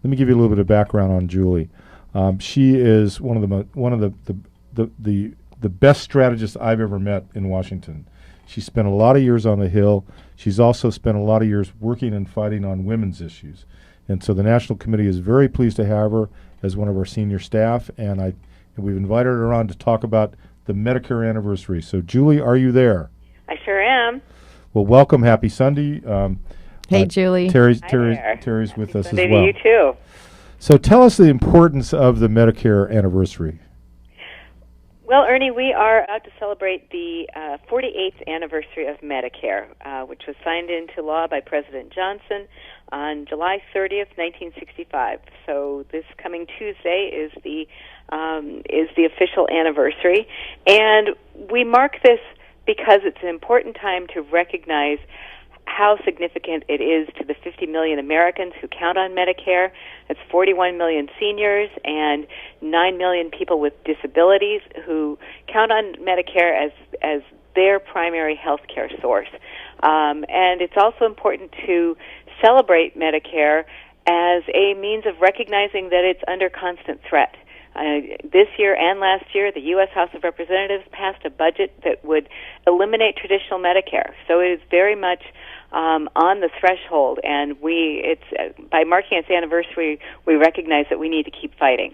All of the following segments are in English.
let me give you a little bit of background on Julie. She is one of the best strategists I've ever met in Washington. She spent a lot of years on the Hill. She's also spent a lot of years working and fighting on women's issues. And so the National Committee is very pleased to have her as one of our senior staff, and we've invited her on to talk about the Medicare anniversary. So, Julie, are you there? I sure am. Well, welcome. Happy Sunday. Hey, Julie. Terry's with us as well. You too. So tell us the importance of the Medicare anniversary. Well, Ernie, we are about to celebrate the 48th anniversary of Medicare, which was signed into law by President Johnson on July 30th, 1965. So this coming Tuesday is the official anniversary, and we mark this because it's an important time to recognize how significant it is to the 50 million Americans who count on Medicare. It's 41 million seniors and 9 million people with disabilities who count on Medicare as their primary health care source. And it's also important to celebrate Medicare as a means of recognizing that it's under constant threat. This year and last year, the U.S. House of Representatives passed a budget that would eliminate traditional Medicare. So it is very much on the threshold, and by marking its anniversary, we recognize that we need to keep fighting.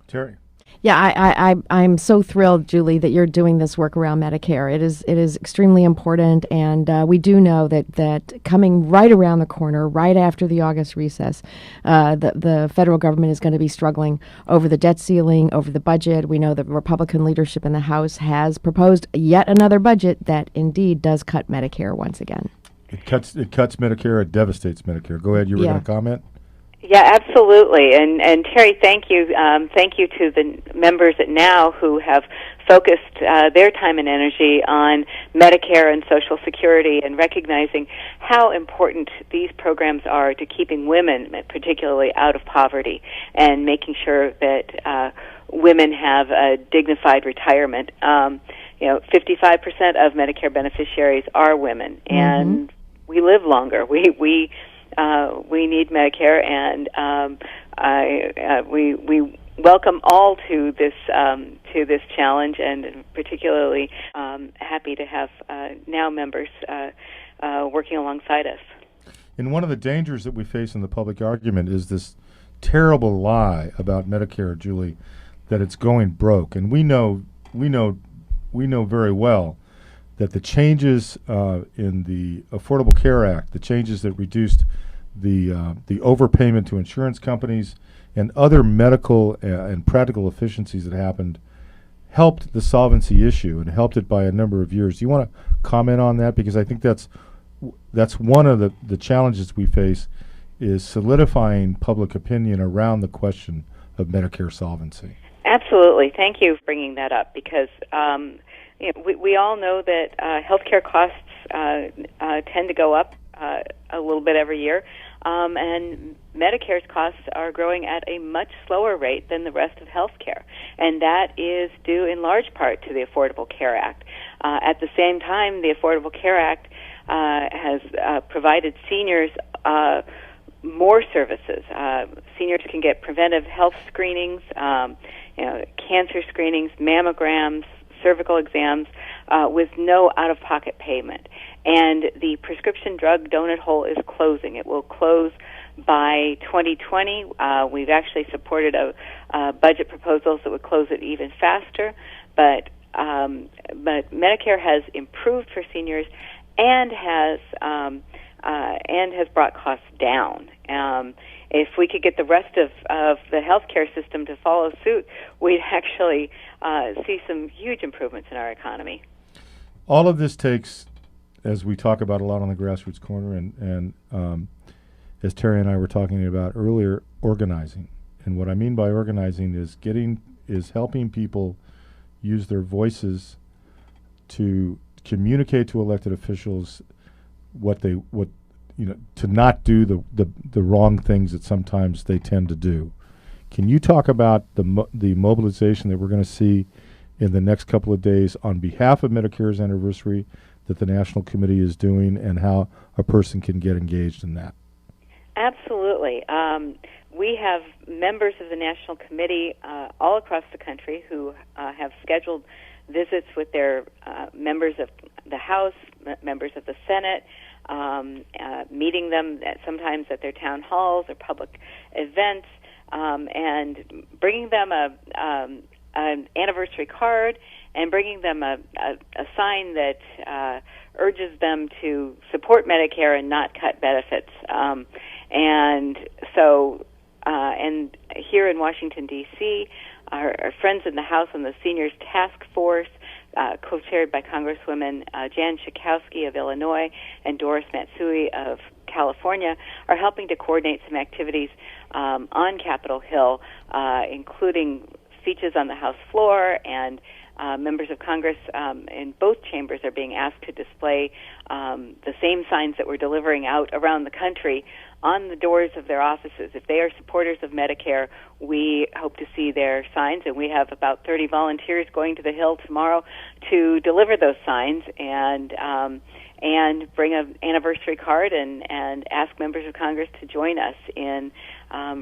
Terry. Yeah, I'm so thrilled, Julie, that you're doing this work around Medicare. It is extremely important, and we do know that coming right around the corner, right after the August recess, the federal government is going to be struggling over the debt ceiling, over the budget. We know that Republican leadership in the House has proposed yet another budget that indeed does cut Medicare once again. It cuts Medicare. It devastates Medicare. Go ahead. You were going to comment? Yeah, absolutely. And Terry, thank you. Thank you to the members at NOW who have focused their time and energy on Medicare and Social Security and recognizing how important these programs are to keeping women, particularly, out of poverty and making sure that women have a dignified retirement. 55% of Medicare beneficiaries are women, and we live longer. We need Medicare, and we welcome all to this challenge, and particularly happy to have NOW members working alongside us. And one of the dangers that we face in the public argument is this terrible lie about Medicare, Julie, that it's going broke, and we know very well that the changes in the Affordable Care Act, the changes that reduced the overpayment to insurance companies and other medical and practical efficiencies that happened, helped the solvency issue and helped it by a number of years. Do you want to comment on that? Because I think that's one of the challenges we face, is solidifying public opinion around the question of Medicare solvency. Absolutely. Thank you for bringing that up, because we all know that healthcare costs tend to go up a little bit every year, and Medicare's costs are growing at a much slower rate than the rest of healthcare, and that is due in large part to the Affordable Care Act. At the same time, the Affordable Care Act has provided seniors more services. Seniors can get preventive health screenings, cancer screenings, mammograms, cervical exams, with no out-of-pocket payment. And the prescription drug donut hole is closing. It will close by 2020. We've actually supported a budget proposals that would close it even faster. But Medicare has improved for seniors and has brought costs down. If we could get the rest of the healthcare system to follow suit, we'd actually see some huge improvements in our economy. All of this takes, as we talk about a lot on the Grassroots Corner, and as Terry and I were talking about earlier, organizing. And what I mean by organizing is helping people use their voices to communicate to elected officials to not do the wrong things that sometimes they tend to do. Can you talk about the mobilization that we're going to see in the next couple of days on behalf of Medicare's anniversary that the National Committee is doing, and how a person can get engaged in that? Absolutely. We have members of the National Committee all across the country who have scheduled visits with their members of the House, members of the Senate, meeting them sometimes at their town halls or public events, and bringing them an anniversary card and bringing them a sign that urges them to support Medicare and not cut benefits. And so, and here in Washington, D.C., our friends in the House on the Seniors Task Force, co-chaired by Congresswomen Jan Schakowsky of Illinois and Doris Matsui of California, are helping to coordinate some activities on Capitol Hill, including speeches on the House floor, and members of Congress in both chambers are being asked to display the same signs that we're delivering out around the country on the doors of their offices. If they are supporters of Medicare, we hope to see their signs, and we have about 30 volunteers going to the Hill tomorrow to deliver those signs and bring an anniversary card and ask members of Congress to join us in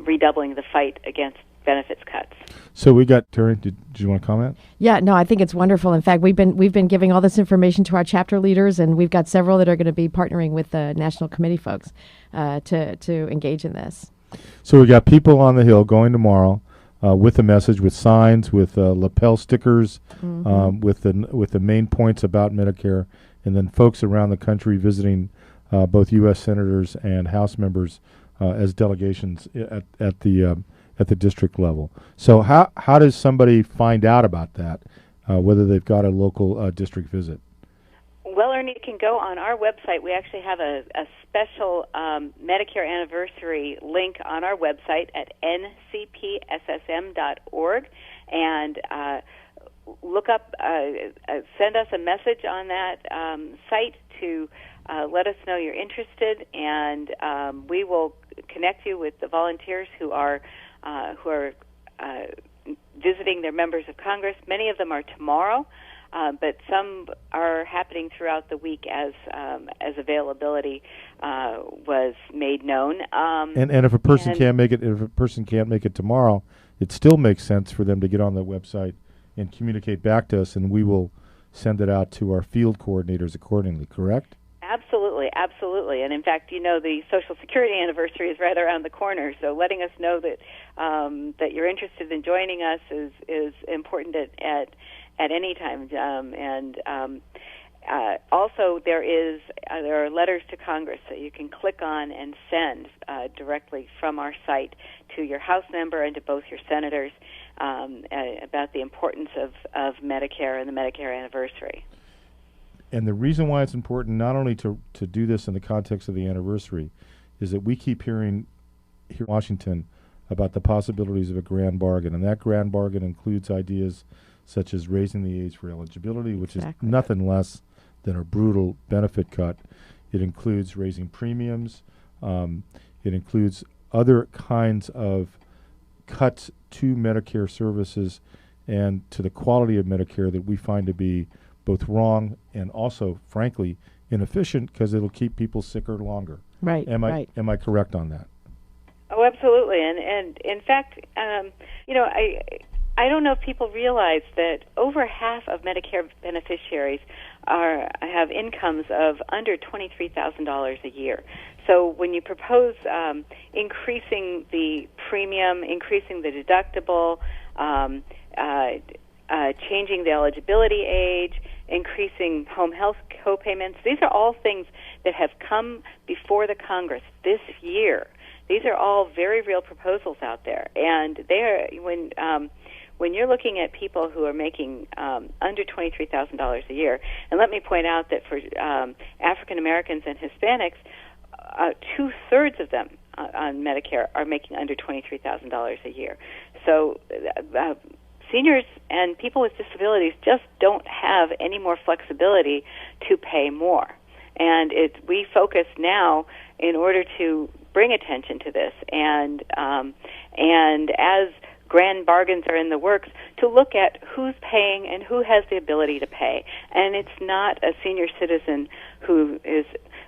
redoubling the fight against benefits cuts. So we got Terry. Did you want to comment? Yeah, no, I think it's wonderful. In fact, we've been giving all this information to our chapter leaders, and we've got several that are going to be partnering with the National Committee folks to engage in this. So we got people on the Hill going tomorrow with a message, with signs, with lapel stickers, with the main points about Medicare, and then folks around the country visiting both U.S. senators and House members as delegations at the district level. So how does somebody find out about that, whether they've got a local district visit? Well, Ernie, you can go on our website. We actually have a special Medicare anniversary link on our website at ncpssm.org, and look up, send us a message on that site to let us know you're interested, and we will connect you with the volunteers who are visiting their members of Congress. Many of them are tomorrow, but some are happening throughout the week as availability was made known. And if a person can't make it tomorrow, it still makes sense for them to get on the website and communicate back to us, and we will send it out to our field coordinators accordingly. Correct? Absolutely, absolutely. And in fact, the Social Security anniversary is right around the corner, so letting us know that that you're interested in joining us is important at any time. Also, there are letters to Congress that you can click on and send directly from our site to your House member and to both your senators about the importance of Medicare and the Medicare anniversary. And the reason why it's important not only to do this in the context of the anniversary is that we keep hearing here in Washington about the possibilities of a grand bargain, and that grand bargain includes ideas such as raising the age for eligibility, which is nothing less than a brutal benefit cut. It includes raising premiums. It includes other kinds of cuts to Medicare services and to the quality of Medicare that we find to be both wrong and also, frankly, inefficient, because it'll keep people sicker longer. Right. Am I correct on that? Oh, absolutely. And in fact, I don't know if people realize that over half of Medicare beneficiaries have incomes of under $23,000 a year. So when you propose increasing the premium, increasing the deductible, changing the eligibility age, increasing home health co-payments, these are all things that have come before the Congress this year. These are all very real proposals out there, and when you're looking at people who are making under $23,000 a year, and let me point out that for African Americans and Hispanics, 2/3 of them on Medicare are making under $23,000 a year. So seniors and people with disabilities just don't have any more flexibility to pay more. And we focus now in order to bring attention to this, and as grand bargains are in the works, to look at who's paying and who has the ability to pay. And it's not a senior citizen who is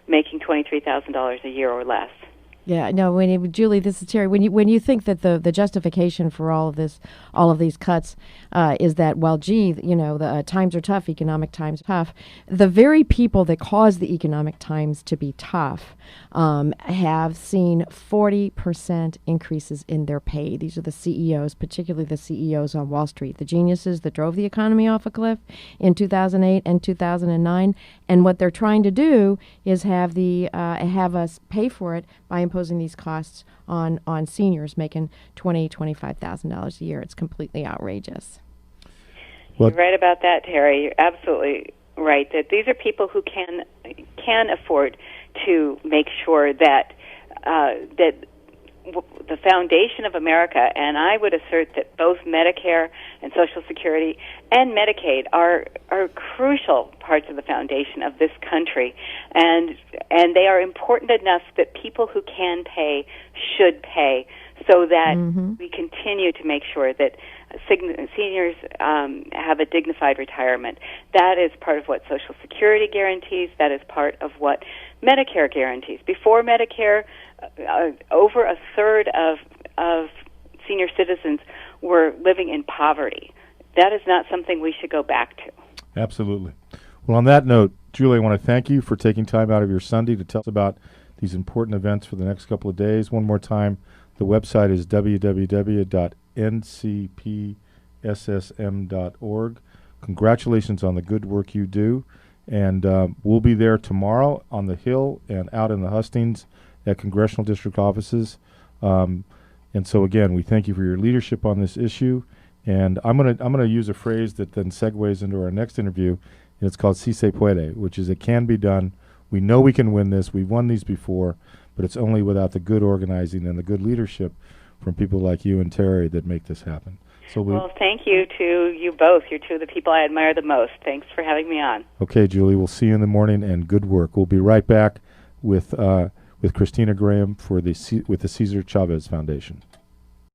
making $23,000 a year or less. Yeah, no, Julie, this is Terry. When you think that the justification for all of these cuts, is that, well, gee, the times are tough, economic times are tough. The very people that cause the economic times to be tough have seen 40% increases in their pay. These are the CEOs, particularly the CEOs on Wall Street, the geniuses that drove the economy off a cliff in 2008 and 2009. And what they're trying to do is have us pay for it by imposing these costs on seniors making $25,000 a year. It's completely outrageous. You're right about that, Terry. You're absolutely right. That these are people who can afford to make sure that the foundation of America, and I would assert that both Medicare and Social Security and Medicaid are crucial parts of the foundation of this country, and they are important enough that people who can pay should pay, so that we continue to make sure that seniors have a dignified retirement. That is part of what Social Security guarantees. That is part of what Medicare guarantees. Before Medicare, over a third of senior citizens were living in poverty. That is not something we should go back to. Absolutely. Well, on that note, Julie, I want to thank you for taking time out of your Sunday to tell us about these important events for the next couple of days. One more time, the website is www.ncpssm.org. Congratulations on the good work you do. And we'll be there tomorrow on the Hill and out in the hustings at congressional district offices. And so, again, we thank you for your leadership on this issue. And I'm gonna use a phrase that then segues into our next interview, and it's called "Si se puede," which is it can be done. We know we can win this. We've won these before, but it's only without the good organizing and the good leadership from people like you and Terry that make this happen. So well, thank you to you both. You're two of the people I admire the most. Thanks for having me on. Okay, Julie, we'll see you in the morning, and good work. We'll be right back with Christina Graham with the Cesar Chavez Foundation.